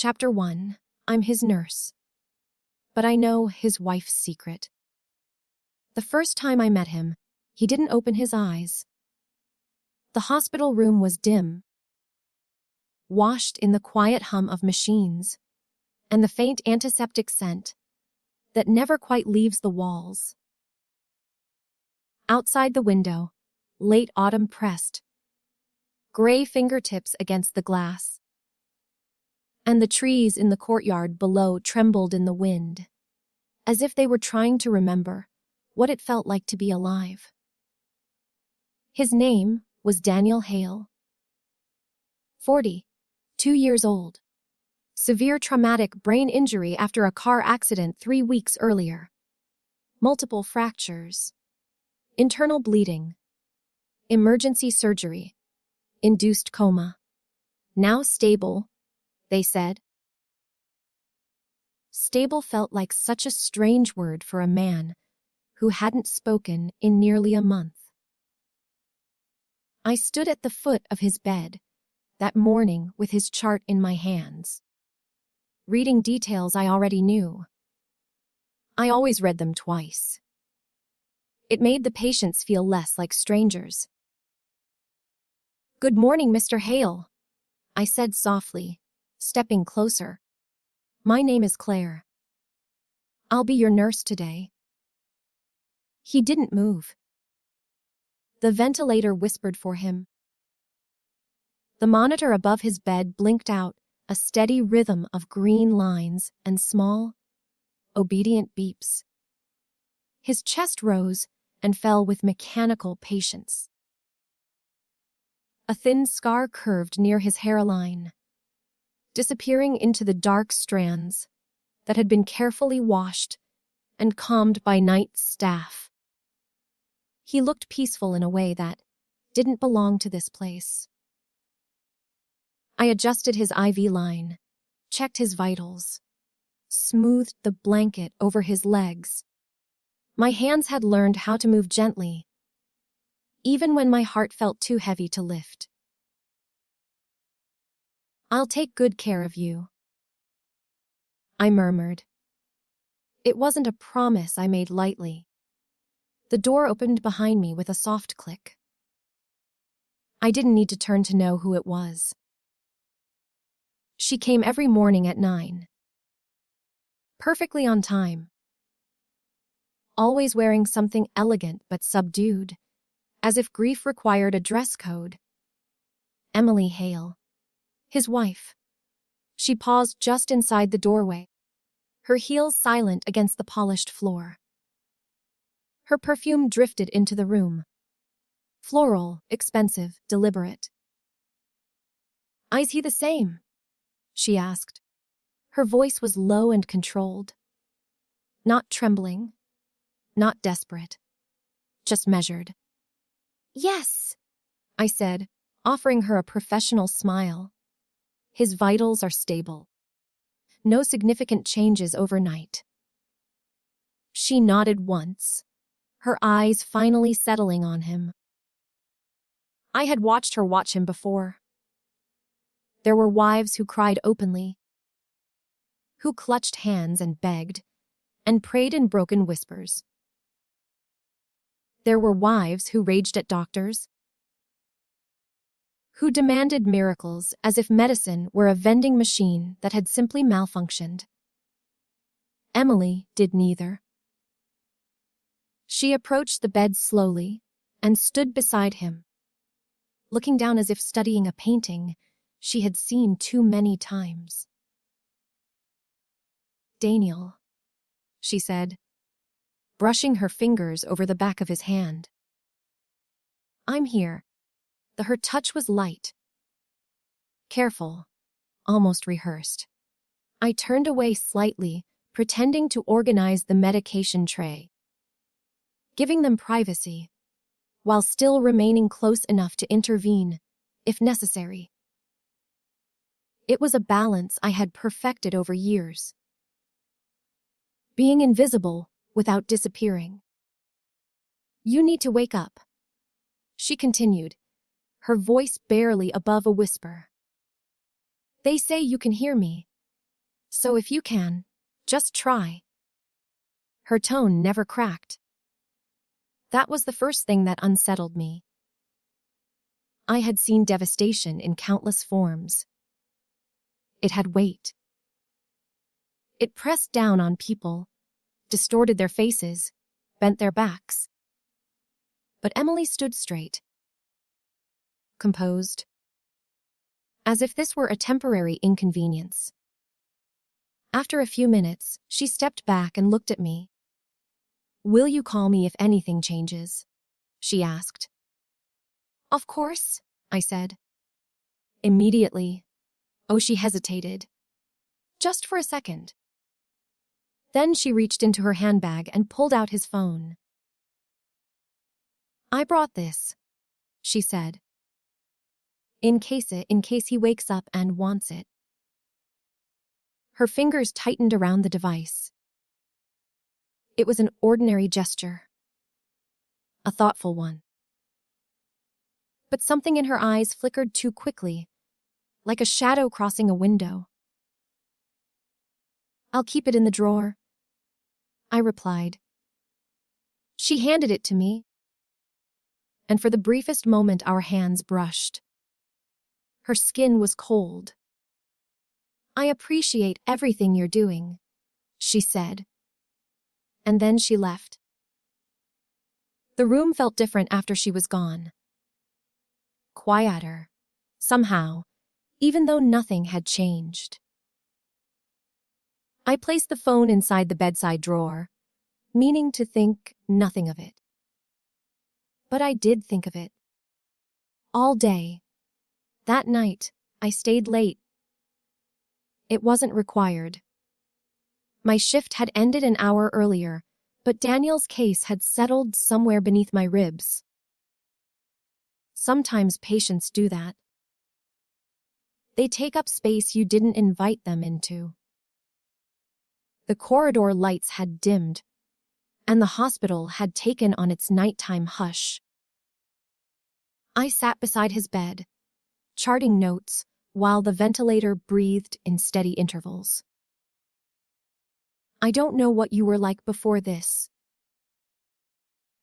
Chapter 1. I'm his nurse. But I know his wife's secret. The first time I met him, he didn't open his eyes. The hospital room was dim, washed in the quiet hum of machines, and the faint antiseptic scent that never quite leaves the walls. Outside the window, late autumn pressed, gray fingertips against the glass, and the trees in the courtyard below trembled in the wind, as if they were trying to remember what it felt like to be alive. His name was Daniel Hale. 40, 2 years old. Severe traumatic brain injury after a car accident 3 weeks earlier. Multiple fractures. Internal bleeding. Emergency surgery. Induced coma. Now stable, they said. Stable felt like such a strange word for a man who hadn't spoken in nearly a month. I stood at the foot of his bed that morning with his chart in my hands, reading details I already knew. I always read them twice. It made the patients feel less like strangers. "Good morning, Mr. Hale," I said softly, stepping closer. "My name is Claire. I'll be your nurse today." He didn't move. The ventilator whispered for him. The monitor above his bed blinked out a steady rhythm of green lines and small, obedient beeps. His chest rose and fell with mechanical patience. A thin scar curved near his hairline, disappearing into the dark strands that had been carefully washed and calmed by night staff. He looked peaceful in a way that didn't belong to this place. I adjusted his IV line, checked his vitals, smoothed the blanket over his legs. My hands had learned how to move gently, even when my heart felt too heavy to lift. "I'll take good care of you," I murmured. It wasn't a promise I made lightly. The door opened behind me with a soft click. I didn't need to turn to know who it was. She came every morning at 9. Perfectly on time. Always wearing something elegant but subdued, as if grief required a dress code. Emily Hale. His wife. She paused just inside the doorway, her heels silent against the polished floor. Her perfume drifted into the room. Floral, expensive, deliberate. "Is he the same?" she asked. Her voice was low and controlled. Not trembling, not desperate, just measured. "Yes," I said, offering her a professional smile. "His vitals are stable. No significant changes overnight." She nodded once, her eyes finally settling on him. I had watched her watch him before. There were wives who cried openly, who clutched hands and begged, and prayed in broken whispers. There were wives who raged at doctors, who demanded miracles as if medicine were a vending machine that had simply malfunctioned. Emily did neither. She approached the bed slowly and stood beside him, looking down as if studying a painting she had seen too many times. "Daniel," she said, brushing her fingers over the back of his hand. "I'm here." Her touch was light, careful, almost rehearsed. I turned away slightly, pretending to organize the medication tray, giving them privacy, while still remaining close enough to intervene, if necessary. It was a balance I had perfected over years. Being invisible without disappearing. "You need to wake up," she continued, her voice barely above a whisper. "They say you can hear me, So if you can, just try. Her tone never cracked. That was the first thing that unsettled me. I had seen devastation in countless forms. It had weight. It pressed down on people, distorted their faces, bent their backs. But Emily stood straight, composed, as if this were a temporary inconvenience. After a few minutes, she stepped back and looked at me. "Will you call me if anything changes?" she asked. "Of course," I said. Immediately. Oh, she hesitated. Just for a second. Then she reached into her handbag and pulled out his phone. "I brought this," she said. In case he wakes up and wants it." Her fingers tightened around the device. It was an ordinary gesture. A thoughtful one. But something in her eyes flickered too quickly, like a shadow crossing a window. "I'll keep it in the drawer," I replied. She handed it to me, and for the briefest moment our hands brushed. Her skin was cold. "I appreciate everything you're doing," she said. And then she left. The room felt different after she was gone. Quieter, somehow, even though nothing had changed. I placed the phone inside the bedside drawer, meaning to think nothing of it. But I did think of it. All day. That night, I stayed late. It wasn't required. My shift had ended an hour earlier, but Daniel's case had settled somewhere beneath my ribs. Sometimes patients do that. They take up space you didn't invite them into. The corridor lights had dimmed, and the hospital had taken on its nighttime hush. I sat beside his bed, charting notes, while the ventilator breathed in steady intervals. "I don't know what you were like before this,"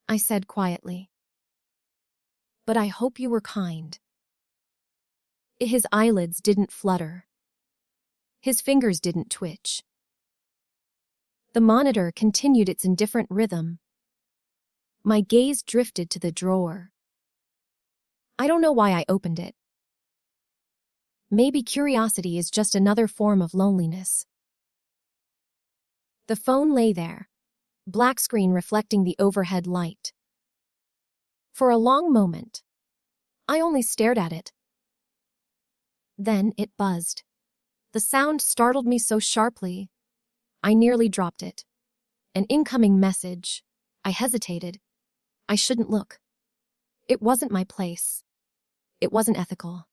I said quietly. "But I hope you were kind." His eyelids didn't flutter. His fingers didn't twitch. The monitor continued its indifferent rhythm. My gaze drifted to the drawer. I don't know why I opened it. Maybe curiosity is just another form of loneliness. The phone lay there, black screen reflecting the overhead light. For a long moment, I only stared at it. Then it buzzed. The sound startled me so sharply, I nearly dropped it. An incoming message. I hesitated. I shouldn't look. It wasn't my place. It wasn't ethical.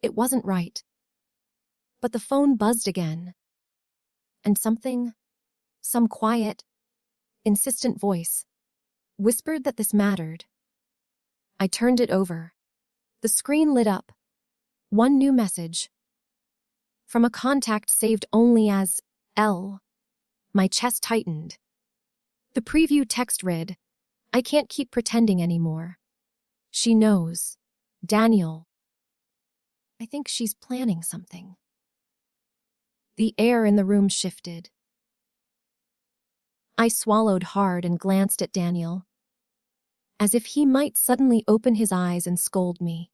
It wasn't right. But the phone buzzed again. And some quiet, insistent voice, whispered that this mattered. I turned it over. The screen lit up. One new message. From a contact saved only as L. My chest tightened. The preview text read, "I can't keep pretending anymore. She knows. Daniel. I think she's planning something." The air in the room shifted. I swallowed hard and glanced at Daniel, as if he might suddenly open his eyes and scold me.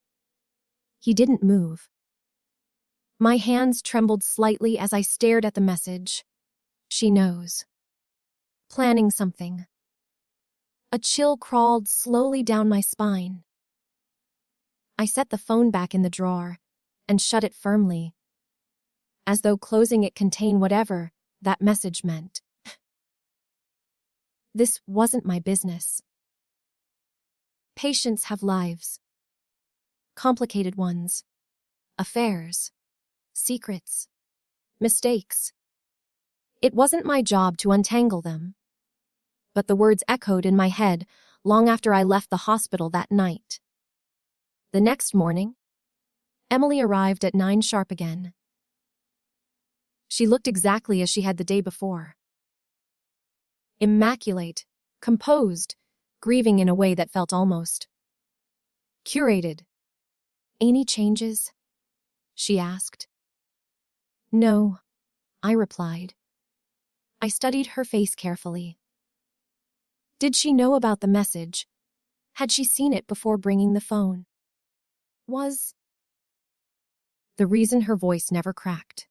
He didn't move. My hands trembled slightly as I stared at the message. She knows. Planning something. A chill crawled slowly down my spine. I set the phone back in the drawer and shut it firmly, as though closing it contained whatever that message meant. This wasn't my business. Patients have lives. Complicated ones. Affairs. Secrets. Mistakes. It wasn't my job to untangle them. But the words echoed in my head long after I left the hospital that night. The next morning, Emily arrived at 9 sharp again. She looked exactly as she had the day before. Immaculate, composed, grieving in a way that felt almost curated. Any changes? She asked. No, I replied. I studied her face carefully. Did she know about the message? Had she seen it before bringing the phone? Was the reason her voice never cracked.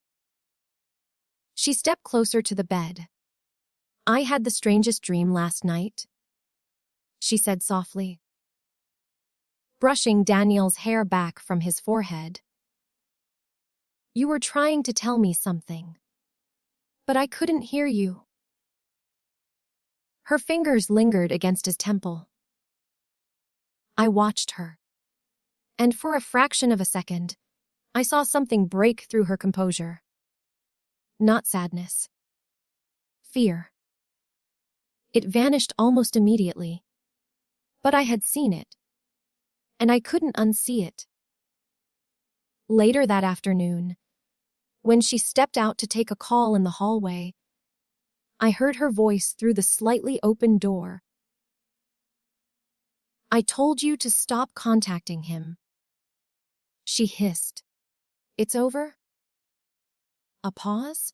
She stepped closer to the bed. I had the strangest dream last night, she said softly, brushing Daniel's hair back from his forehead. You were trying to tell me something, but I couldn't hear you. Her fingers lingered against his temple. I watched her, and for a fraction of a second, I saw something break through her composure. Not sadness. Fear. It vanished almost immediately, but I had seen it, and I couldn't unsee it. Later that afternoon, when she stepped out to take a call in the hallway, I heard her voice through the slightly open door. I told you to stop contacting him. She hissed. It's over? A pause?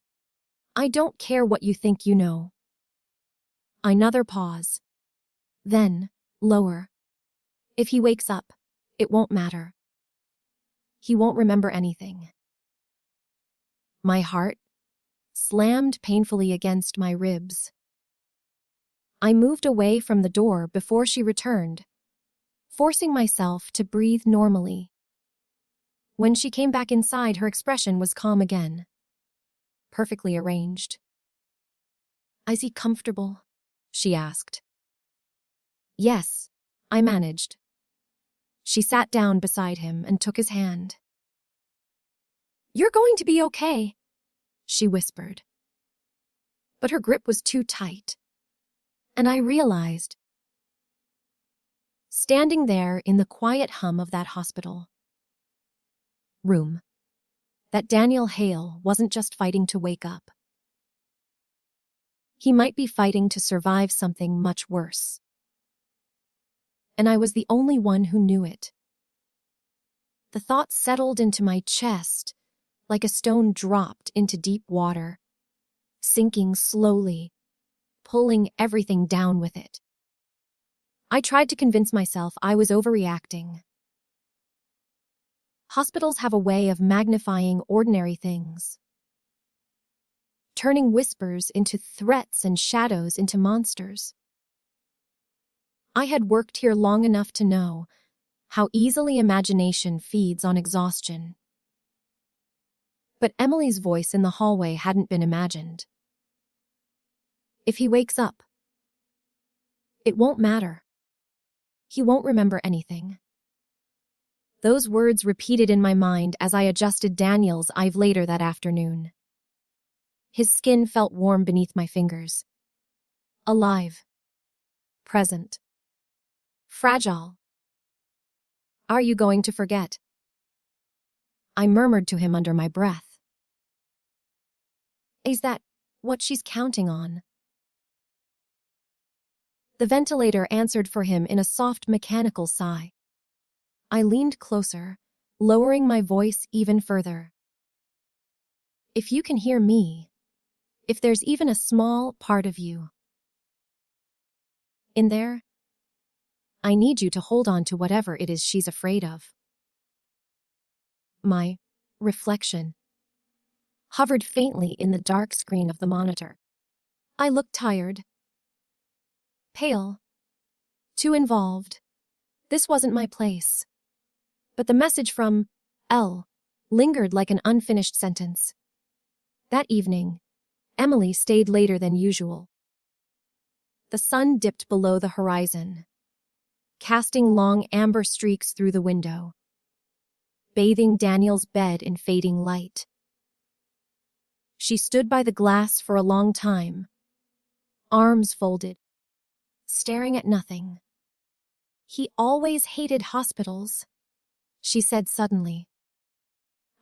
I don't care what you think you know. Another pause. Then, lower. If he wakes up, it won't matter. He won't remember anything. My heart slammed painfully against my ribs. I moved away from the door before she returned, forcing myself to breathe normally. When she came back inside, her expression was calm again, perfectly arranged. Is he comfortable? She asked. Yes, I managed. She sat down beside him and took his hand. You're going to be okay, she whispered. But her grip was too tight, and I realized, standing there in the quiet hum of that hospital room, that Daniel Hale wasn't just fighting to wake up. He might be fighting to survive something much worse. And I was the only one who knew it. The thought settled into my chest like a stone dropped into deep water, sinking slowly, pulling everything down with it. I tried to convince myself I was overreacting. Hospitals have a way of magnifying ordinary things, turning whispers into threats and shadows into monsters. I had worked here long enough to know how easily imagination feeds on exhaustion. But Emily's voice in the hallway hadn't been imagined. If he wakes up, it won't matter. He won't remember anything. Those words repeated in my mind as I adjusted Daniel's IV later that afternoon. His skin felt warm beneath my fingers. Alive. Present. Fragile. Are you going to forget? I murmured to him under my breath. Is that what she's counting on? The ventilator answered for him in a soft mechanical sigh. I leaned closer, lowering my voice even further. If you can hear me, if there's even a small part of you in there, I need you to hold on to whatever it is she's afraid of. My reflection hovered faintly in the dark screen of the monitor. I looked tired, pale, too involved. This wasn't my place. But the message from Elle lingered like an unfinished sentence. That evening, Emily stayed later than usual. The sun dipped below the horizon, casting long amber streaks through the window, bathing Daniel's bed in fading light. She stood by the glass for a long time, arms folded, staring at nothing. He always hated hospitals, she said suddenly.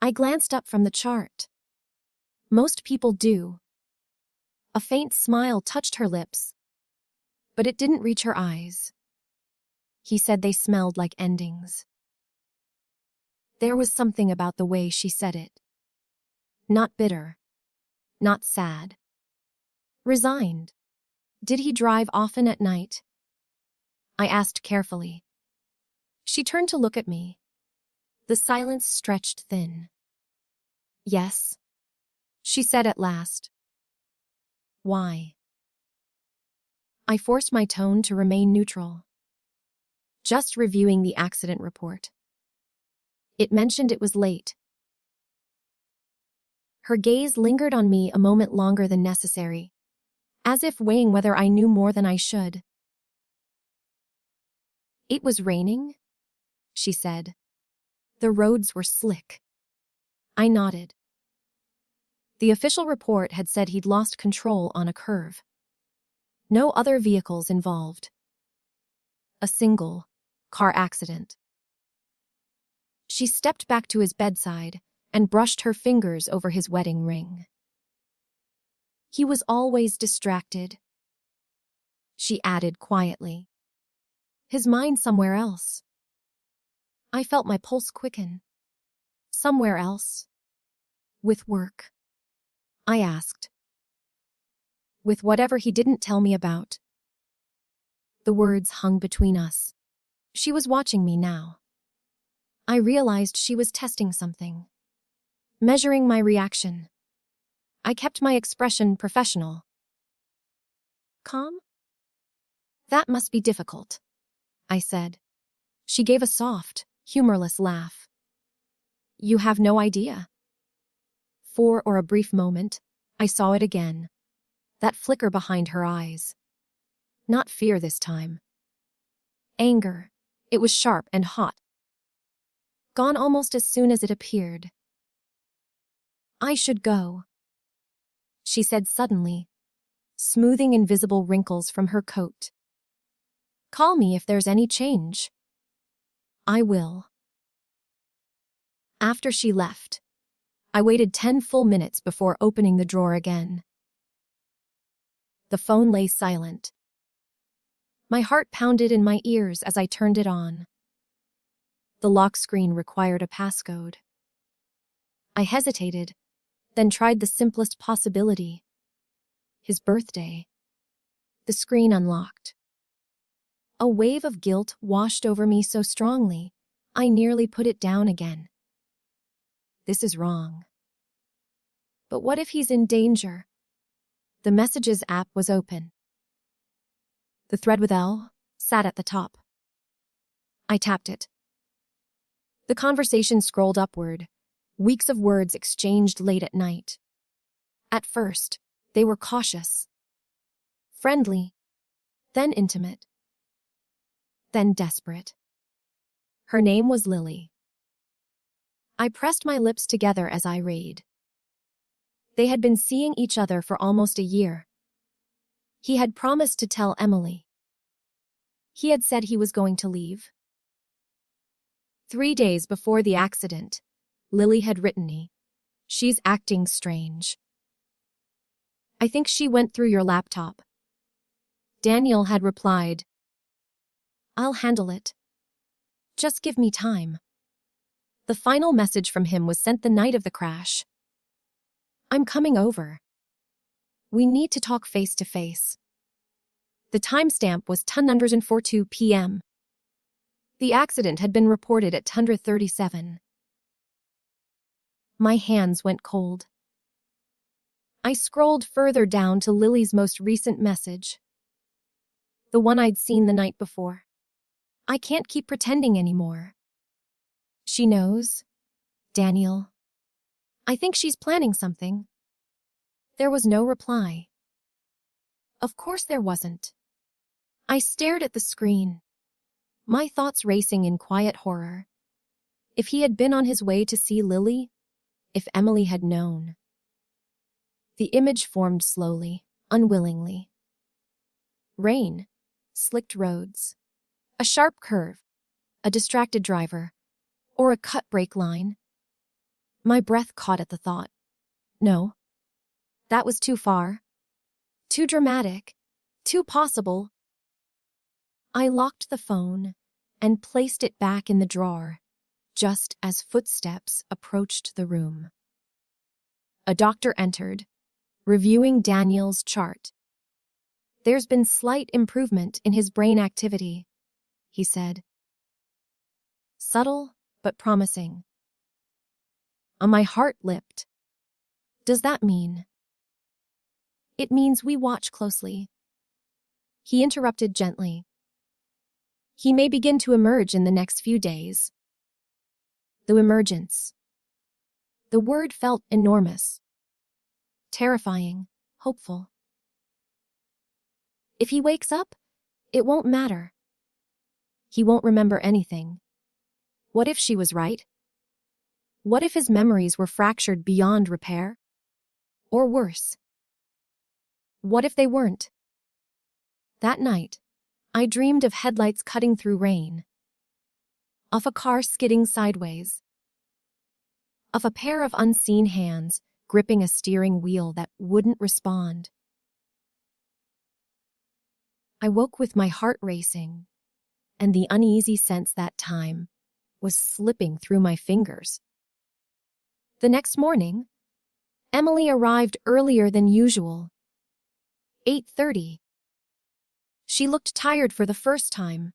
I glanced up from the chart. Most people do. A faint smile touched her lips, but it didn't reach her eyes. He said they smelled like endings. There was something about the way she said it. Not bitter. Not sad. Resigned. Did he drive often at night? I asked carefully. She turned to look at me. The silence stretched thin. Yes, she said at last. Why? I forced my tone to remain neutral. Just reviewing the accident report. It mentioned it was late. Her gaze lingered on me a moment longer than necessary, as if weighing whether I knew more than I should. It was raining, she said. The roads were slick. I nodded. The official report had said he'd lost control on a curve. No other vehicles involved. A single car accident. She stepped back to his bedside and brushed her fingers over his wedding ring. He was always distracted, she added quietly. His mind somewhere else. I felt my pulse quicken. Somewhere else. With work. I asked. With whatever he didn't tell me about. The words hung between us. She was watching me now. I realized she was testing something. Measuring my reaction. I kept my expression professional. Calm? That must be difficult, I said. She gave a soft, humorless laugh. You have no idea. For a brief moment, I saw it again. That flicker behind her eyes. Not fear this time. Anger. It was sharp and hot. Gone almost as soon as it appeared. I should go, she said suddenly, smoothing invisible wrinkles from her coat. Call me if there's any change. I will. After she left, I waited 10 full minutes before opening the drawer again. The phone lay silent. My heart pounded in my ears as I turned it on. The lock screen required a passcode. I hesitated, then tried the simplest possibility. His birthday. The screen unlocked. A wave of guilt washed over me so strongly, I nearly put it down again. This is wrong. But what if he's in danger? The Messages app was open. The thread with L sat at the top. I tapped it. The conversation scrolled upward, weeks of words exchanged late at night. At first, they were cautious. Friendly, then intimate, then desperate. Her name was Lily. I pressed my lips together as I read. They had been seeing each other for almost a year. He had promised to tell Emily. He had said he was going to leave. 3 days before the accident, Lily had written me. She's acting strange. I think she went through your laptop. Daniel had replied. I'll handle it. Just give me time. The final message from him was sent the night of the crash. I'm coming over. We need to talk face to face. The timestamp was 10:42 p.m. The accident had been reported at 10:37. My hands went cold. I scrolled further down to Lily's most recent message. The one I'd seen the night before. I can't keep pretending anymore. She knows. Daniel. I think she's planning something. There was no reply. Of course there wasn't. I stared at the screen, my thoughts racing in quiet horror. If he had been on his way to see Lily, if Emily had known. The image formed slowly, unwillingly. Rain, slicked roads, a sharp curve, a distracted driver, or a cut brake line. My breath caught at the thought. No, That was too far. Too dramatic. Too possible. I locked the phone and placed it back in the drawer, just as footsteps approached the room. A doctor entered, reviewing Daniel's chart. There's been slight improvement in his brain activity, he said. Subtle, but promising. My heart leapt. Does that mean? It means we watch closely. He interrupted gently. He may begin to emerge in the next few days. The emergence. The word felt enormous. Terrifying, hopeful. If he wakes up, it won't matter. He won't remember anything. What if she was right? What if his memories were fractured beyond repair? Or worse? What if they weren't? That night, I dreamed of headlights cutting through rain, of a car skidding sideways, of a pair of unseen hands gripping a steering wheel that wouldn't respond. I woke with my heart racing, and the uneasy sense that time was slipping through my fingers. The next morning, Emily arrived earlier than usual. 8:30. She looked tired for the first time.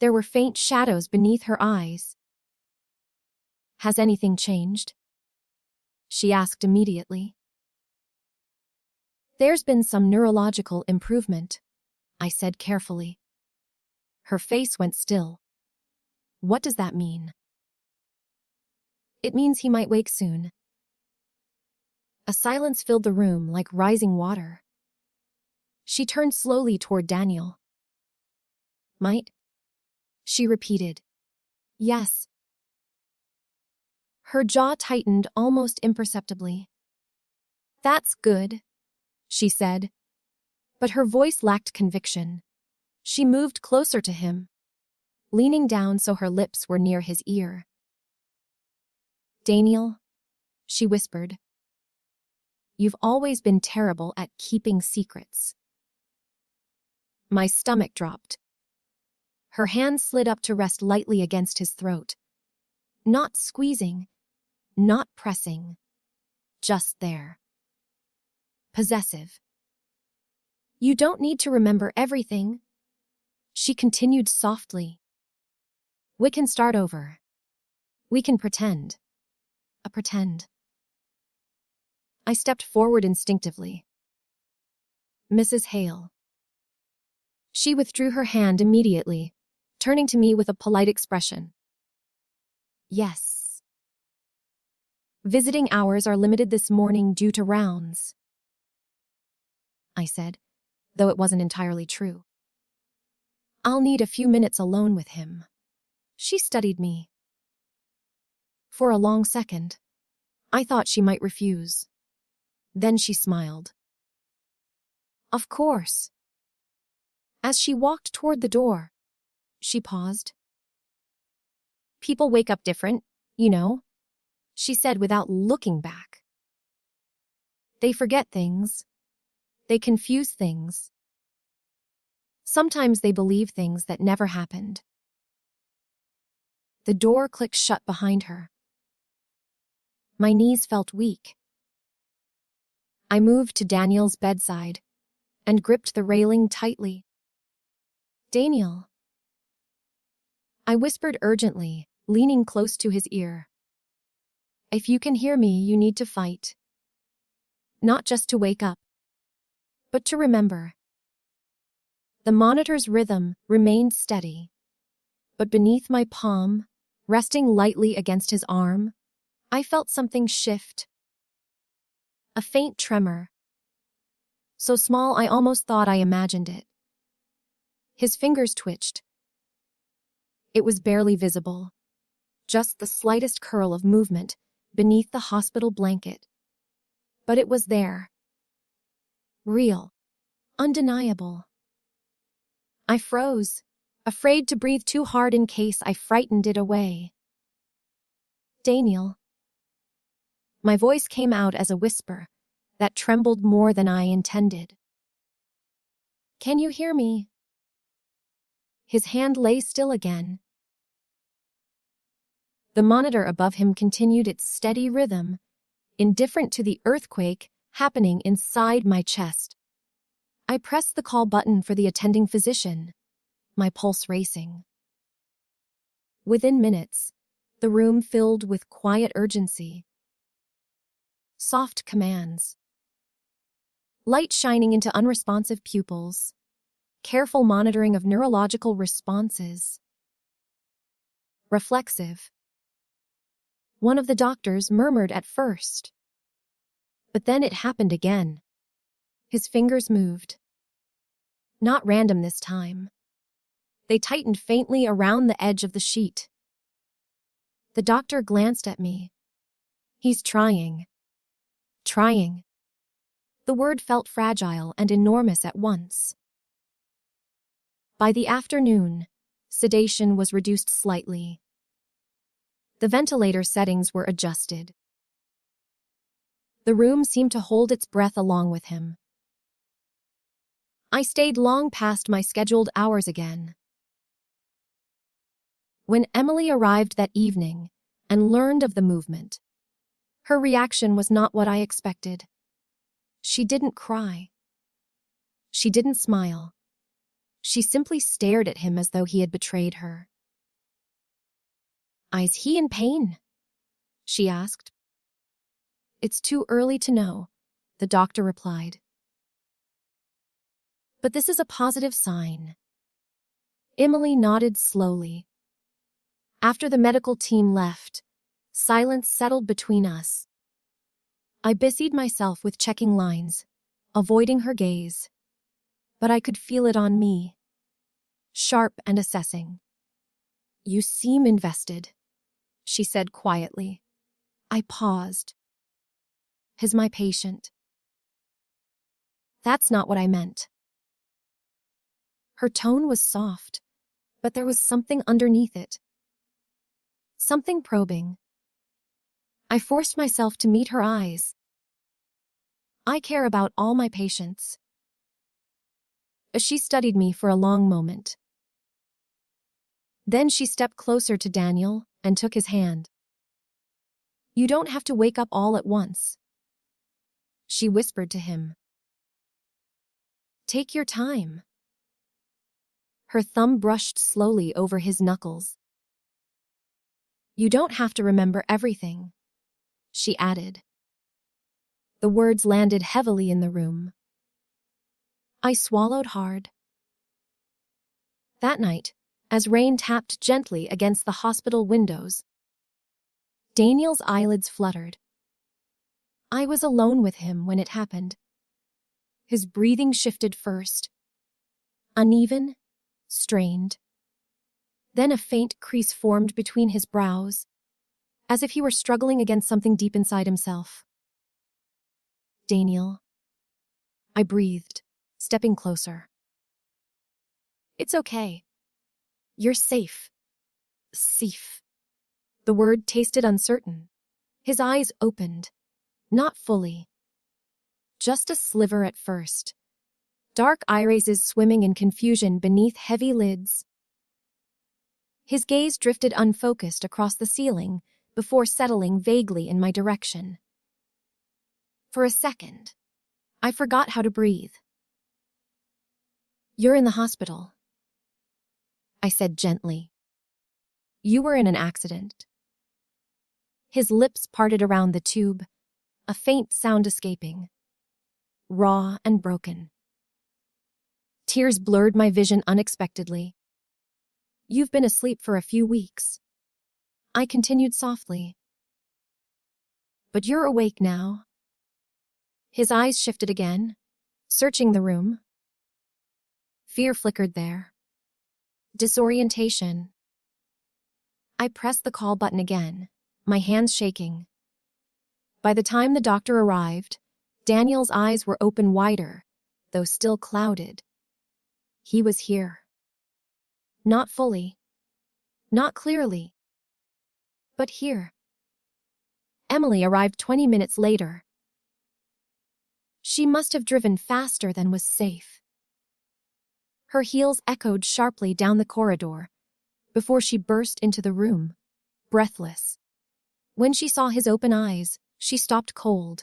There were faint shadows beneath her eyes. Has anything changed? She asked immediately. There's been some neurological improvement, I said carefully. Her face went still. What does that mean? It means he might wake soon. A silence filled the room like rising water. She turned slowly toward Daniel. Might? She repeated. Yes. Her jaw tightened almost imperceptibly. That's good, she said. But her voice lacked conviction. She moved closer to him, leaning down so her lips were near his ear. Daniel, she whispered. You've always been terrible at keeping secrets. My stomach dropped. Her hand slid up to rest lightly against his throat. Not squeezing, not pressing, just there. Possessive. You don't need to remember everything, she continued softly. We can start over. We can pretend. A pretend. I stepped forward instinctively. Mrs. Hale. She withdrew her hand immediately, turning to me with a polite expression. Yes. Visiting hours are limited this morning due to rounds, I said, though it wasn't entirely true. I'll need a few minutes alone with him. She studied me. For a long second, I thought she might refuse. Then she smiled. Of course. As she walked toward the door, she paused. People wake up different, you know, she said without looking back. They forget things. They confuse things. Sometimes they believe things that never happened. The door clicked shut behind her. My knees felt weak. I moved to Daniel's bedside and gripped the railing tightly. Daniel. I whispered urgently, leaning close to his ear. If you can hear me, you need to fight. Not just to wake up, but to remember. The monitor's rhythm remained steady, but beneath my palm, resting lightly against his arm, I felt something shift. A faint tremor. So small I almost thought I imagined it. His fingers twitched. It was barely visible, just the slightest curl of movement beneath the hospital blanket. But it was there. Real. Undeniable. I froze, afraid to breathe too hard in case I frightened it away. Daniel. My voice came out as a whisper, that trembled more than I intended. "Can you hear me?" His hand lay still again. The monitor above him continued its steady rhythm, indifferent to the earthquake happening inside my chest. I pressed the call button for the attending physician, my pulse racing. Within minutes, the room filled with quiet urgency. Soft commands. Light shining into unresponsive pupils. Careful monitoring of neurological responses. Reflexive. One of the doctors murmured at first. But then it happened again. His fingers moved. Not random this time. They tightened faintly around the edge of the sheet. The doctor glanced at me. He's trying. Trying. The word felt fragile and enormous at once. By the afternoon, sedation was reduced slightly. The ventilator settings were adjusted. The room seemed to hold its breath along with him. I stayed long past my scheduled hours again. When Emily arrived that evening and learned of the movement, her reaction was not what I expected. She didn't cry. She didn't smile. She simply stared at him as though he had betrayed her. "Is he in pain?" she asked. "It's too early to know," the doctor replied. "But this is a positive sign." Emily nodded slowly. After the medical team left, silence settled between us. I busied myself with checking lines, avoiding her gaze. But I could feel it on me, sharp and assessing. "You seem invested," she said quietly. I paused. "Is my patient?" "That's not what I meant." Her tone was soft, but there was something underneath it. Something probing. I forced myself to meet her eyes. "I care about all my patients." She studied me for a long moment. Then she stepped closer to Daniel and took his hand. "You don't have to wake up all at once," she whispered to him. "Take your time." Her thumb brushed slowly over his knuckles. "You don't have to remember everything," she added. The words landed heavily in the room. I swallowed hard. That night, as rain tapped gently against the hospital windows, Daniel's eyelids fluttered. I was alone with him when it happened. His breathing shifted first. Uneven, strained. Then a faint crease formed between his brows, as if he were struggling against something deep inside himself. "Daniel," I breathed, stepping closer. "It's okay. You're safe." Safe. The word tasted uncertain. His eyes opened, not fully. Just a sliver at first. Dark irises swimming in confusion beneath heavy lids. His gaze drifted unfocused across the ceiling before settling vaguely in my direction. For a second, I forgot how to breathe. "You're in the hospital," I said gently. "You were in an accident." His lips parted around the tube, a faint sound escaping. Raw and broken. Tears blurred my vision unexpectedly. "You've been asleep for a few weeks," I continued softly. "But you're awake now." His eyes shifted again, searching the room. Fear flickered there. Disorientation. I pressed the call button again, my hands shaking. By the time the doctor arrived, Daniel's eyes were open wider, though still clouded. He was here. Not fully. Not clearly. But here. Emily arrived 20 minutes later. She must have driven faster than was safe. Her heels echoed sharply down the corridor before she burst into the room, breathless. When she saw his open eyes, she stopped cold.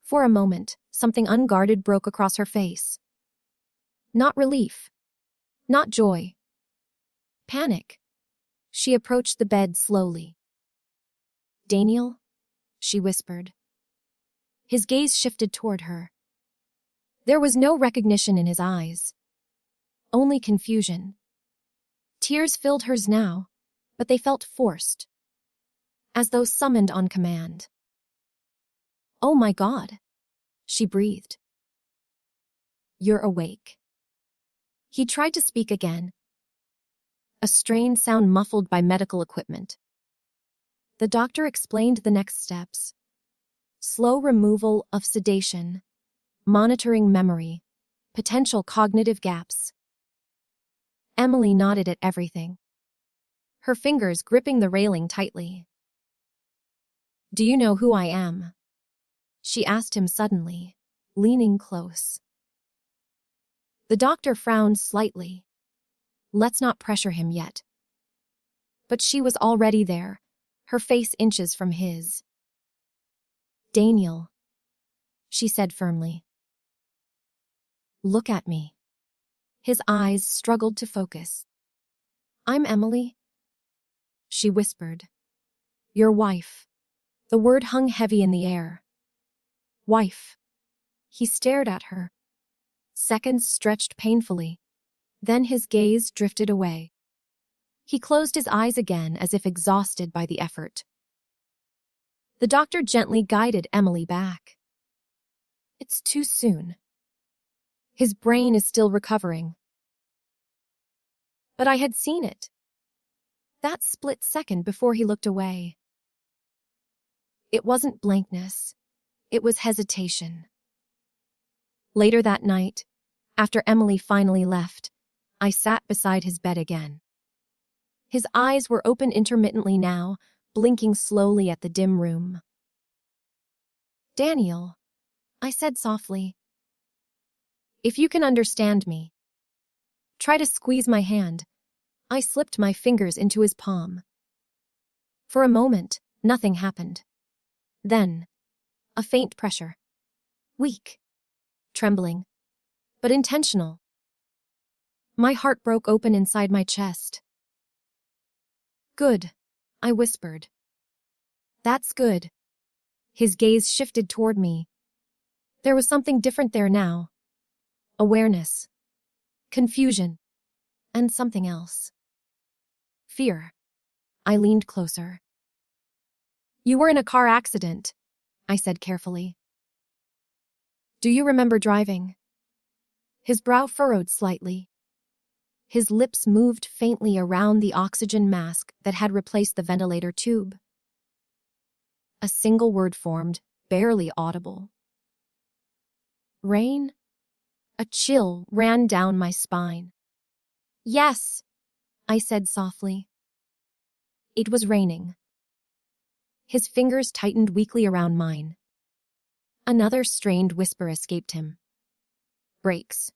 For a moment, something unguarded broke across her face. Not relief. Not joy. Panic. She approached the bed slowly. "Daniel?" she whispered. His gaze shifted toward her. There was no recognition in his eyes. Only confusion. Tears filled hers now, but they felt forced, as though summoned on command. "Oh my God," she breathed. "You're awake." He tried to speak again, a strained sound muffled by medical equipment. The doctor explained the next steps. Slow removal of sedation, monitoring memory, potential cognitive gaps. Emily nodded at everything, her fingers gripping the railing tightly. "Do you know who I am?" she asked him suddenly, leaning close. The doctor frowned slightly. Let's not pressure him yet. But she was already there, her face inches from his. "Daniel," she said firmly. "Look at me." His eyes struggled to focus. "I'm Emily," she whispered. "Your wife." The word hung heavy in the air. Wife. He stared at her. Seconds stretched painfully. Then his gaze drifted away. He closed his eyes again as if exhausted by the effort. The doctor gently guided Emily back. "It's too soon. His brain is still recovering." But I had seen it. That split second before he looked away. It wasn't blankness. It was hesitation. Later that night, after Emily finally left, I sat beside his bed again. His eyes were open intermittently now, blinking slowly at the dim room. "Daniel," I said softly, "if you can understand me, try to squeeze my hand." I slipped my fingers into his palm. For a moment, nothing happened. Then, a faint pressure. Weak. Trembling. But intentional. My heart broke open inside my chest. "Good," I whispered. "That's good." His gaze shifted toward me. There was something different there now. Awareness. Confusion. And something else. Fear. I leaned closer. "You were in a car accident," I said carefully. "Do you remember driving?" His brow furrowed slightly. His lips moved faintly around the oxygen mask that had replaced the ventilator tube. A single word formed, barely audible. "Rain?" A chill ran down my spine. "Yes," I said softly. It was raining. His fingers tightened weakly around mine. Another strained whisper escaped him. "Brakes."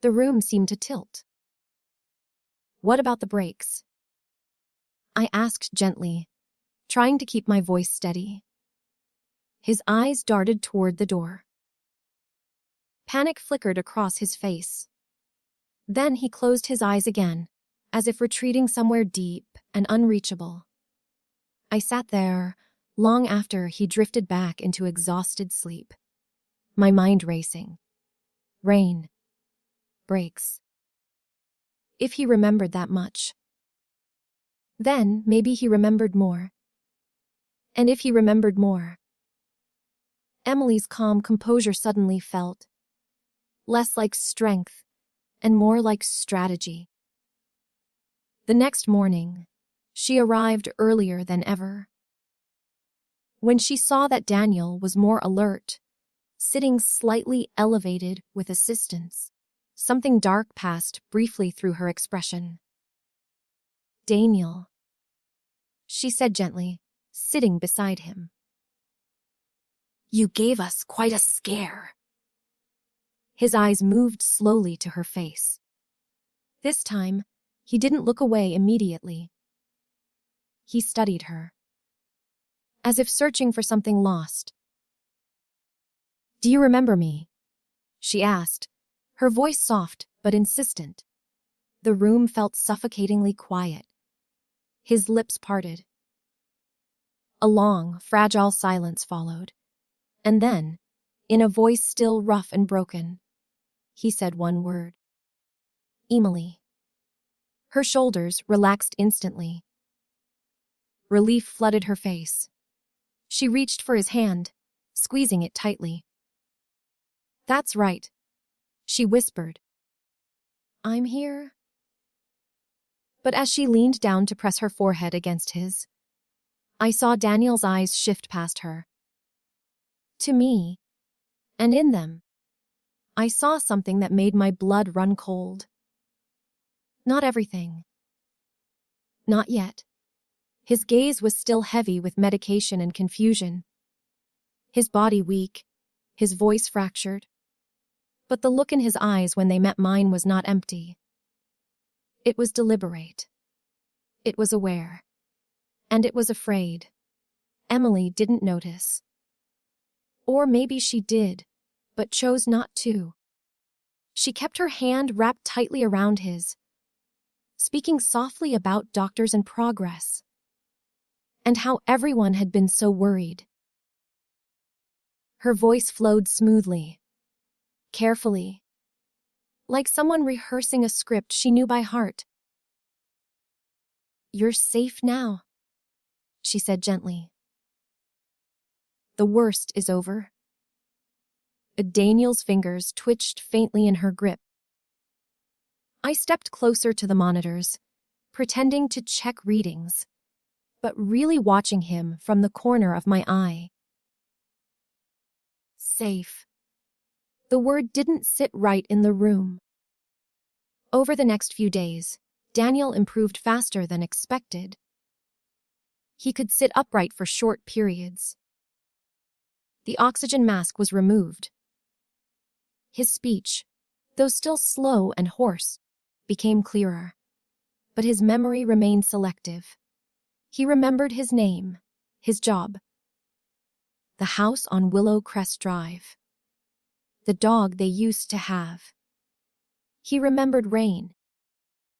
The room seemed to tilt. "What about the brakes?" I asked gently, trying to keep my voice steady. His eyes darted toward the door. Panic flickered across his face. Then he closed his eyes again, as if retreating somewhere deep and unreachable. I sat there, long after he drifted back into exhausted sleep, my mind racing. Rain. Brakes. If he remembered that much. Then maybe he remembered more. And if he remembered more. Emily's calm composure suddenly felt less like strength and more like strategy. The next morning, she arrived earlier than ever. When she saw that Daniel was more alert, sitting slightly elevated with assistance, something dark passed briefly through her expression. "Daniel," she said gently, sitting beside him. You gave us quite a scare. His eyes moved slowly to her face. This time, he didn't look away immediately. He studied her, as if searching for something lost. Do you remember me? She asked, her voice soft but insistent. The room felt suffocatingly quiet. His lips parted. A long, fragile silence followed. And then, in a voice still rough and broken, he said one word. Emily. Her shoulders relaxed instantly. Relief flooded her face. She reached for his hand, squeezing it tightly. That's right, she whispered. I'm here. But as she leaned down to press her forehead against his, I saw Daniel's eyes shift past her. To me, and in them, I saw something that made my blood run cold. Not everything. Not yet. His gaze was still heavy with medication and confusion. His body weak, his voice fractured. But the look in his eyes when they met mine was not empty. It was deliberate. It was aware. And it was afraid. Emily didn't notice. Or maybe she did, but chose not to. She kept her hand wrapped tightly around his, speaking softly about doctors and progress, and how everyone had been so worried. Her voice flowed smoothly, carefully, like someone rehearsing a script she knew by heart. You're safe now, she said gently. The worst is over. Daniel's fingers twitched faintly in her grip. I stepped closer to the monitors, pretending to check readings, but really watching him from the corner of my eye. Safe. The word didn't sit right in the room. Over the next few days, Daniel improved faster than expected. He could sit upright for short periods. The oxygen mask was removed. His speech, though still slow and hoarse, became clearer. But his memory remained selective. He remembered his name, his job, the house on Willow Crest Drive, the dog they used to have. He remembered rain.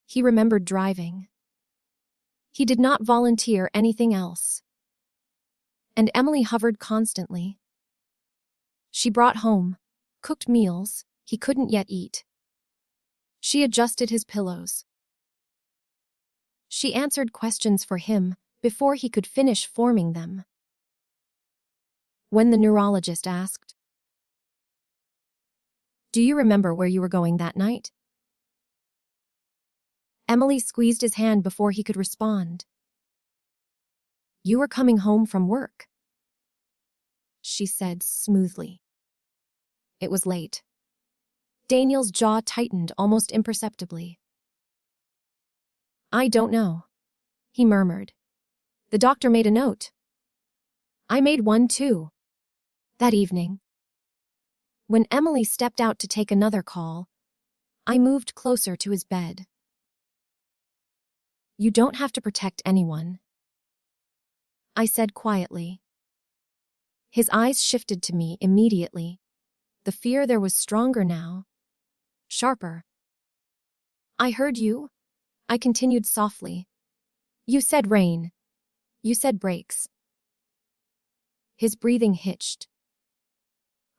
He remembered driving. He did not volunteer anything else. And Emily hovered constantly. She brought home, cooked meals he couldn't yet eat. She adjusted his pillows. She answered questions for him before he could finish forming them. When the neurologist asked, "Do you remember where you were going that night?" Emily squeezed his hand before he could respond. "You were coming home from work," she said smoothly. It was late. Daniel's jaw tightened almost imperceptibly. "I don't know," he murmured. "The doctor made a note. I made one too." That evening, when Emily stepped out to take another call, I moved closer to his bed. "You don't have to protect anyone," I said quietly. His eyes shifted to me immediately. The fear there was stronger now, sharper. "I heard you," I continued softly. "You said rain. You said brakes." His breathing hitched.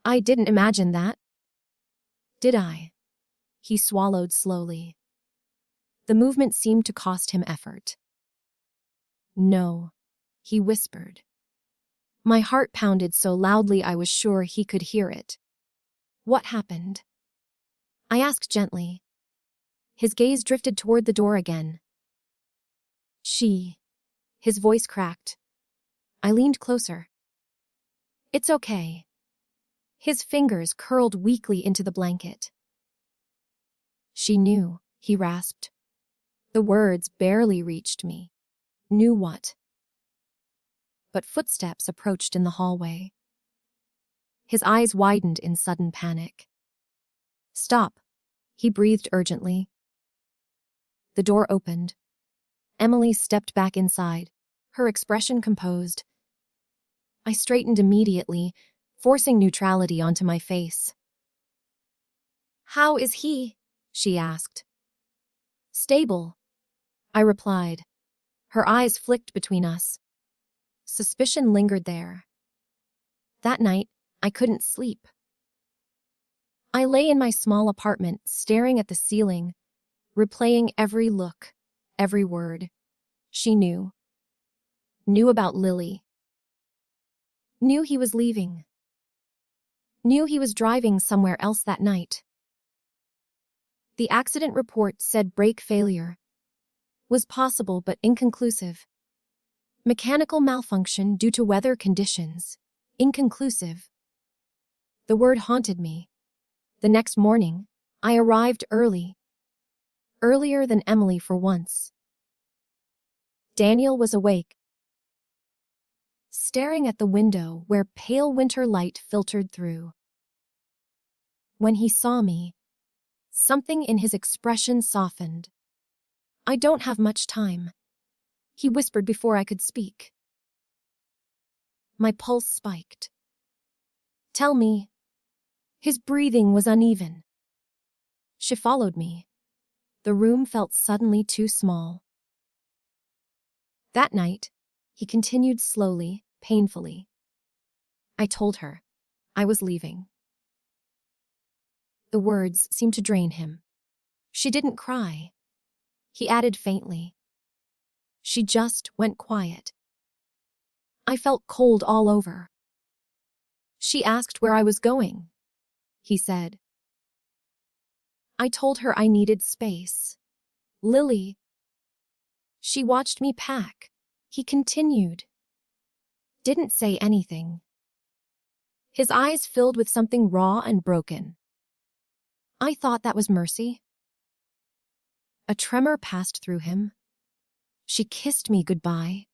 "I didn't imagine that." "Did I?" He swallowed slowly. The movement seemed to cost him effort. "No," he whispered. My heart pounded so loudly I was sure he could hear it. "What happened?" I asked gently. His gaze drifted toward the door again. His voice cracked. I leaned closer. "It's okay." His fingers curled weakly into the blanket. "She knew," he rasped. The words barely reached me. Knew what? But footsteps approached in the hallway. His eyes widened in sudden panic. "Stop," he breathed urgently. The door opened. Emily stepped back inside, her expression composed. I straightened immediately, forcing neutrality onto my face. "How is he?" she asked. "Stable," I replied. Her eyes flicked between us. Suspicion lingered there. That night, I couldn't sleep. I lay in my small apartment, staring at the ceiling, replaying every look, every word. She knew. Knew about Lily. Knew he was leaving. Knew he was driving somewhere else that night. The accident report said brake failure. Was possible but inconclusive. Mechanical malfunction due to weather conditions. Inconclusive. The word haunted me. The next morning, I arrived early. Earlier than Emily for once. Daniel was awake, staring at the window where pale winter light filtered through. When he saw me, something in his expression softened. "I don't have much time," he whispered before I could speak. My pulse spiked. "Tell me." His breathing was uneven. She followed me. The room felt suddenly too small. That night, he continued slowly, painfully. I told her I was leaving. The words seemed to drain him. She didn't cry. He added faintly. She just went quiet. I felt cold all over. She asked where I was going, he said. I told her I needed space. Lily. She watched me pack. He continued. Didn't say anything. His eyes filled with something raw and broken. I thought that was mercy. A tremor passed through him. She kissed me goodbye.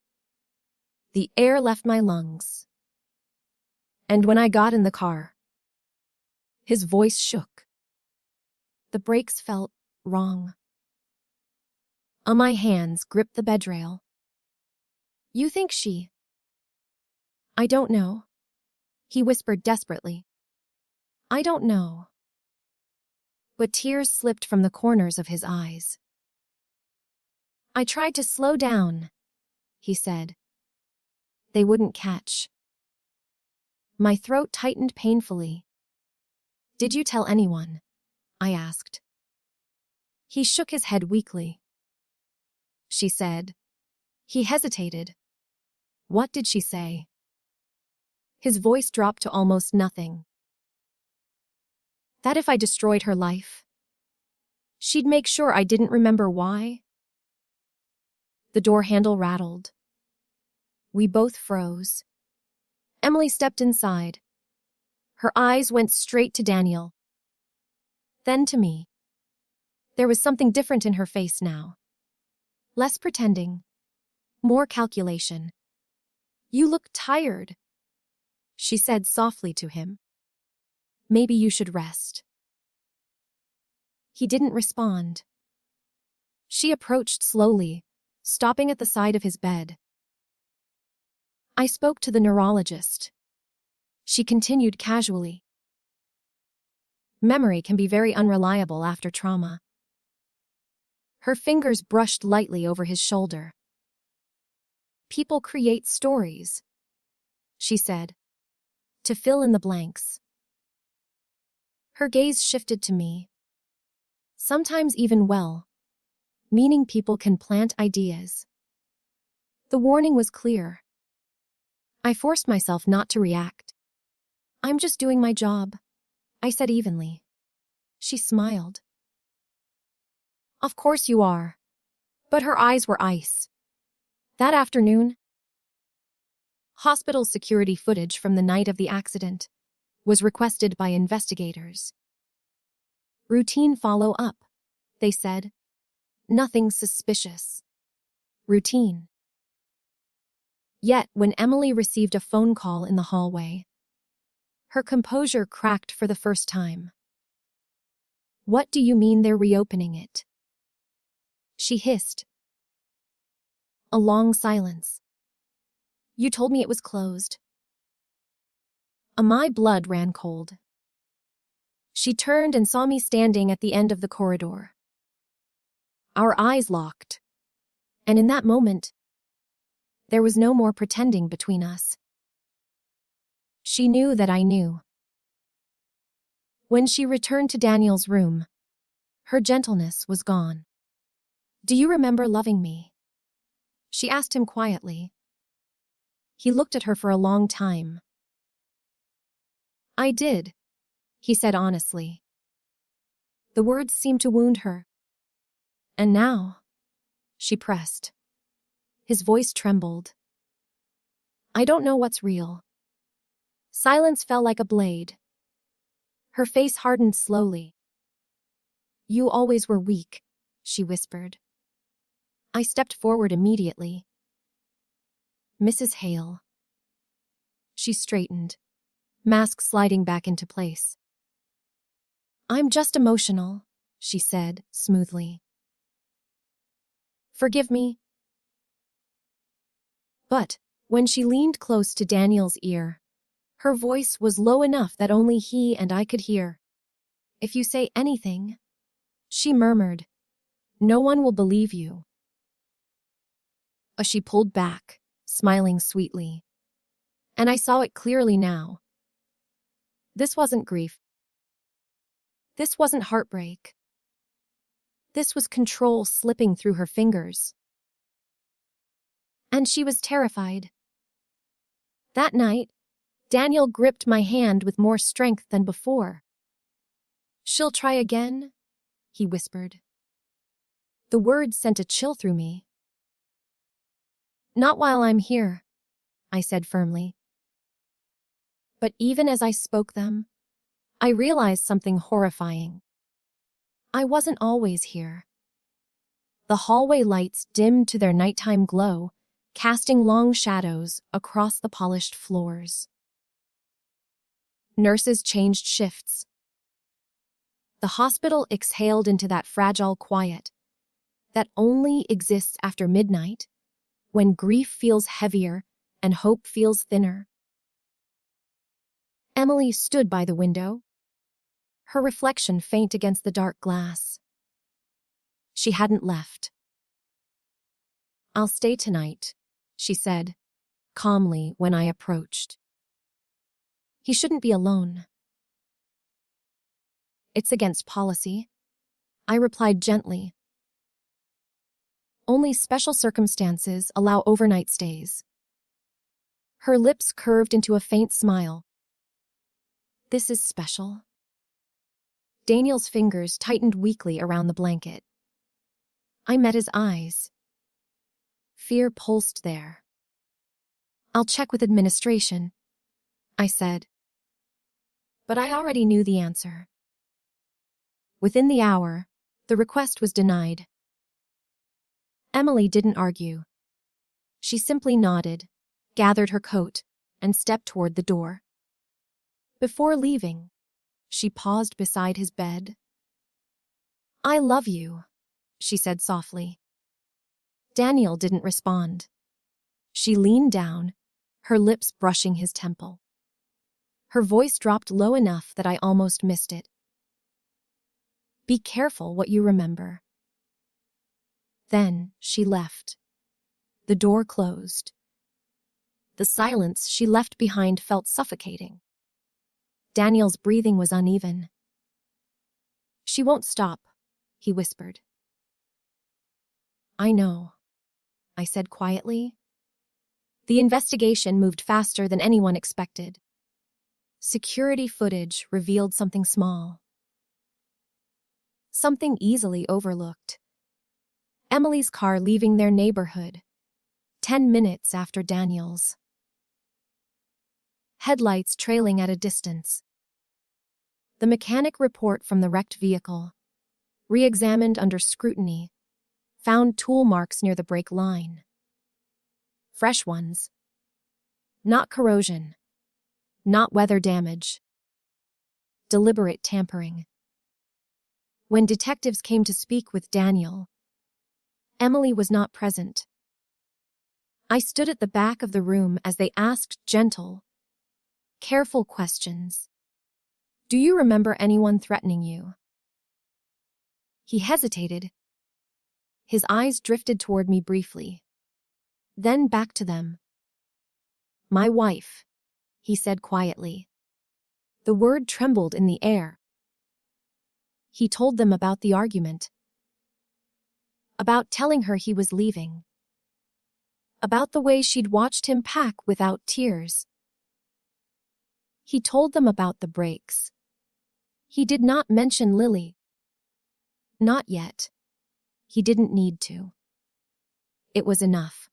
The air left my lungs. And when I got in the car, his voice shook. The brakes felt wrong. My hands gripped the bedrail. You think she... I don't know. He whispered desperately. I don't know. But tears slipped from the corners of his eyes. I tried to slow down, he said. They wouldn't catch. My throat tightened painfully. Did you tell anyone? I asked. He shook his head weakly. She said. He hesitated. What did she say? His voice dropped to almost nothing. That if I destroyed her life, she'd make sure I didn't remember why. The door handle rattled. We both froze. Emily stepped inside. Her eyes went straight to Daniel. Then to me. There was something different in her face now. Less pretending. More calculation. You look tired, she said softly to him. Maybe you should rest. He didn't respond. She approached slowly, stopping at the side of his bed. I spoke to the neurologist. She continued casually. Memory can be very unreliable after trauma. Her fingers brushed lightly over his shoulder. People create stories, she said, to fill in the blanks. Her gaze shifted to me. Sometimes even well, meaning people can plant ideas. The warning was clear. I forced myself not to react. I'm just doing my job, I said evenly. She smiled. Of course you are. But her eyes were ice. That afternoon, hospital security footage from the night of the accident was requested by investigators. Routine follow-up, they said. Nothing suspicious. Routine. Yet, when Emily received a phone call in the hallway, Her composure cracked for the first time. "What do you mean they're reopening it?" she hissed. A long silence. "You told me it was closed." My blood ran cold. She turned and saw me standing at the end of the corridor. Our eyes locked, and in that moment, there was no more pretending between us. She knew that I knew. When she returned to Daniel's room, her gentleness was gone. "Do you remember loving me?" she asked him quietly. He looked at her for a long time. "I did," he said honestly. The words seemed to wound her. "And now?" she pressed. His voice trembled. "I don't know what's real." Silence fell like a blade. Her face hardened slowly. "You always were weak," she whispered. I stepped forward immediately. "Mrs. Hale." She straightened, mask sliding back into place. "I'm just emotional," she said smoothly. "Forgive me." But when she leaned close to Daniel's ear, her voice was low enough that only he and I could hear. "If you say anything," she murmured, "no one will believe you." She pulled back, smiling sweetly. And I saw it clearly now. This wasn't grief. This wasn't heartbreak. This was control slipping through her fingers. And she was terrified. That night, Daniel gripped my hand with more strength than before. "She'll try again," he whispered. The words sent a chill through me. "Not while I'm here," I said firmly. But even as I spoke them, I realized something horrifying. I wasn't always here. The hallway lights dimmed to their nighttime glow, casting long shadows across the polished floors. Nurses changed shifts. The hospital exhaled into that fragile quiet that only exists after midnight, when grief feels heavier and hope feels thinner. Emily stood by the window, her reflection faint against the dark glass. She hadn't left. "I'll stay tonight," she said, calmly when I approached. "He shouldn't be alone." "It's against policy," I replied gently. "Only special circumstances allow overnight stays." Her lips curved into a faint smile. "This is special." Daniel's fingers tightened weakly around the blanket. I met his eyes. Fear pulsed there. "I'll check with administration," I said. But I already knew the answer. Within the hour, the request was denied. Emily didn't argue. She simply nodded, gathered her coat, and stepped toward the door. Before leaving, she paused beside his bed. "I love you," she said softly. Daniel didn't respond. She leaned down, her lips brushing his temple. Her voice dropped low enough that I almost missed it. "Be careful what you remember." Then she left. The door closed. The silence she left behind felt suffocating. Daniel's breathing was uneven. "She won't stop," he whispered. "I know," I said quietly. The investigation moved faster than anyone expected. Security footage revealed something small. Something easily overlooked. Emily's car leaving their neighborhood, 10 minutes after Daniel's. Headlights trailing at a distance. The mechanic report from the wrecked vehicle, re-examined under scrutiny, found tool marks near the brake line. Fresh ones. Not corrosion. Not weather damage. deliberate tampering. When detectives came to speak with Daniel, Emily was not present. I stood at the back of the room as they asked gentle, careful questions. Do you remember anyone threatening you? He hesitated. His eyes drifted toward me briefly, then back to them. My wife, he said quietly. The word trembled in the air. He told them about the argument, about telling her he was leaving, about the way she'd watched him pack without tears. He told them about the breaks. He did not mention Lily. Not yet. He didn't need to. It was enough.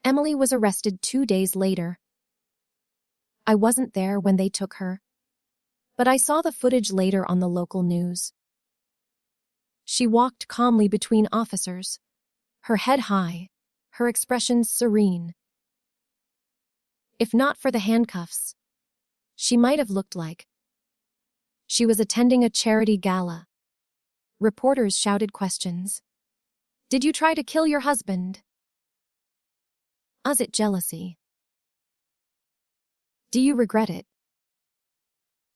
Emily was arrested 2 days later. I wasn't there when they took her, but I saw the footage later on the local news. She walked calmly between officers, her head high, her expression serene. If not for the handcuffs, she might have looked like she was attending a charity gala. Reporters shouted questions. Did you try to kill your husband? Was it jealousy? Do you regret it?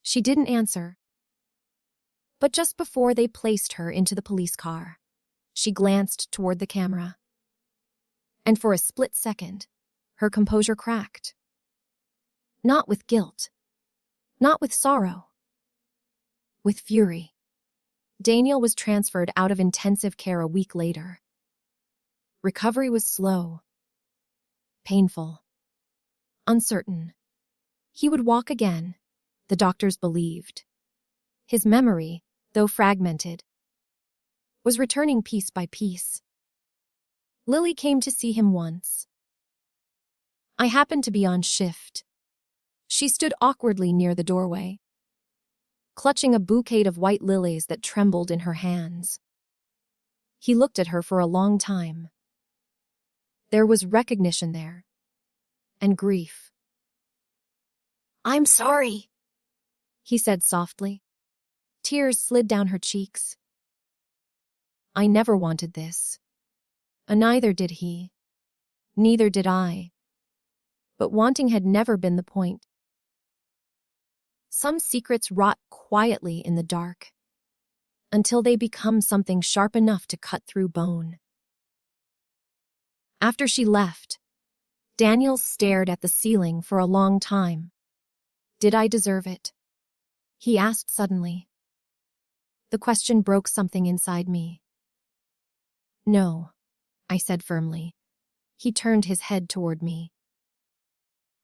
She didn't answer. But just before they placed her into the police car, she glanced toward the camera. And for a split second, her composure cracked. Not with guilt, not with sorrow, with fury. Daniel was transferred out of intensive care a week later. Recovery was slow, painful, uncertain. He would walk again, the doctors believed. His memory, though fragmented, was returning piece by piece. Lily came to see him once. I happened to be on shift. She stood awkwardly near the doorway, clutching a bouquet of white lilies that trembled in her hands. He looked at her for a long time. There was recognition there, and grief. I'm sorry, he said softly. Tears slid down her cheeks. I never wanted this. Neither did he. Neither did I. But wanting had never been the point. Some secrets rot quietly in the dark, until they become something sharp enough to cut through bone. After she left, Daniel stared at the ceiling for a long time. Did I deserve it? He asked suddenly. The question broke something inside me. No, I said firmly. He turned his head toward me.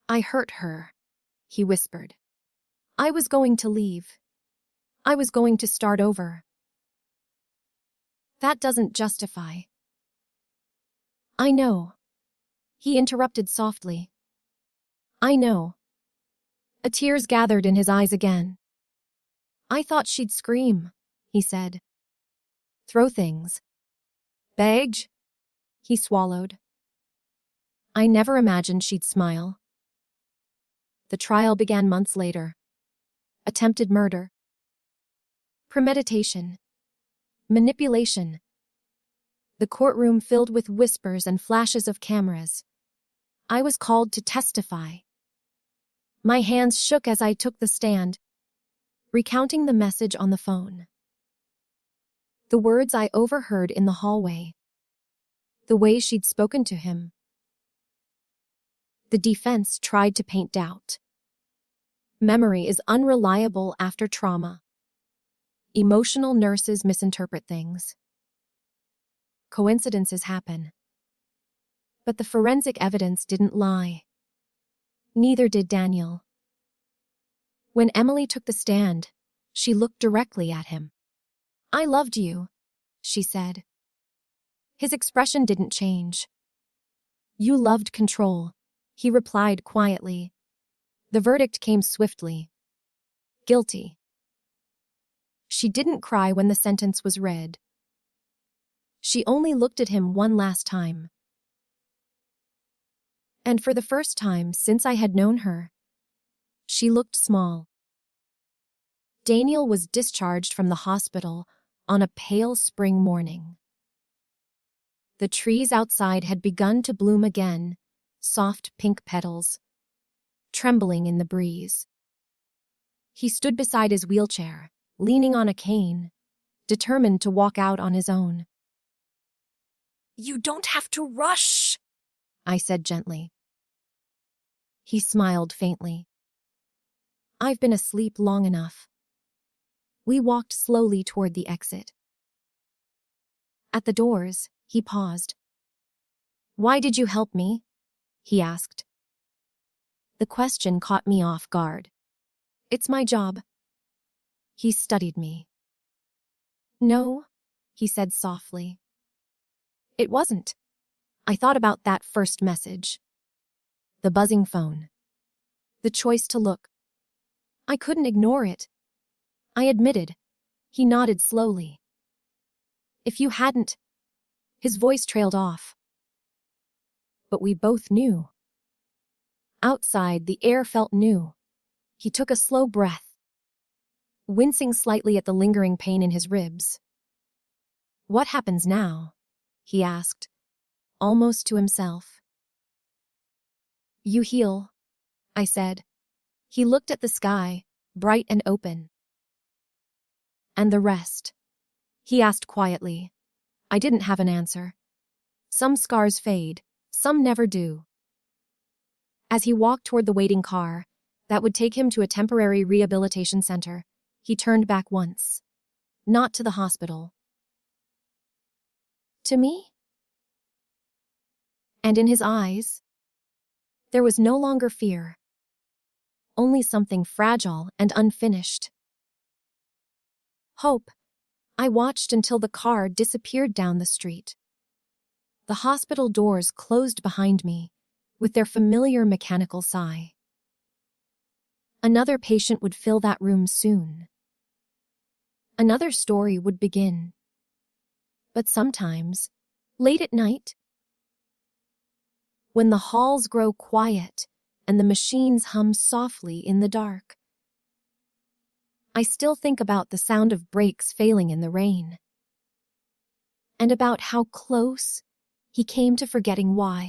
I hurt her, he whispered. I was going to leave. I was going to start over. That doesn't justify. I know. He interrupted softly. I know. Tears gathered in his eyes again. I thought she'd scream, he said. Throw things. Beg? He swallowed. I never imagined she'd smile. The trial began months later. Attempted murder. Premeditation. Manipulation. The courtroom filled with whispers and flashes of cameras. I was called to testify. My hands shook as I took the stand, recounting the message on the phone. The words I overheard in the hallway. The way she'd spoken to him. The defense tried to paint doubt. Memory is unreliable after trauma. Emotional nurses misinterpret things. Coincidences happen. But the forensic evidence didn't lie. Neither did Daniel. When Emily took the stand, she looked directly at him. I loved you, she said. His expression didn't change. You loved control, he replied quietly. The verdict came swiftly. Guilty. She didn't cry when the sentence was read. She only looked at him one last time. And for the first time since I had known her, she looked small. Daniel was discharged from the hospital on a pale spring morning. The trees outside had begun to bloom again, soft pink petals, trembling in the breeze. He stood beside his wheelchair, leaning on a cane, determined to walk out on his own. "You don't have to rush," I said gently. He smiled faintly. "I've been asleep long enough." We walked slowly toward the exit. At the doors, he paused. "Why did you help me?" he asked. The question caught me off guard. "It's my job." He studied me. "No," he said softly. "It wasn't." I thought about that first message. The buzzing phone. The choice to look. I couldn't ignore it. I admitted. He nodded slowly. "If you hadn't..." His voice trailed off. But we both knew. Outside, the air felt new. He took a slow breath, wincing slightly at the lingering pain in his ribs. "What happens now?" he asked, almost to himself. "You heal," I said. He looked at the sky, bright and open. "And the rest?" he asked quietly. I didn't have an answer. Some scars fade, some never do. As he walked toward the waiting car that would take him to a temporary rehabilitation center, he turned back once. Not to the hospital. To me? And in his eyes, there was no longer fear, only something fragile and unfinished. Hope. I watched until the car disappeared down the street. The hospital doors closed behind me, with their familiar mechanical sigh. Another patient would fill that room soon. Another story would begin. But sometimes, late at night, when the halls grow quiet and the machines hum softly in the dark, I still think about the sound of brakes failing in the rain, and about how close he came to forgetting why.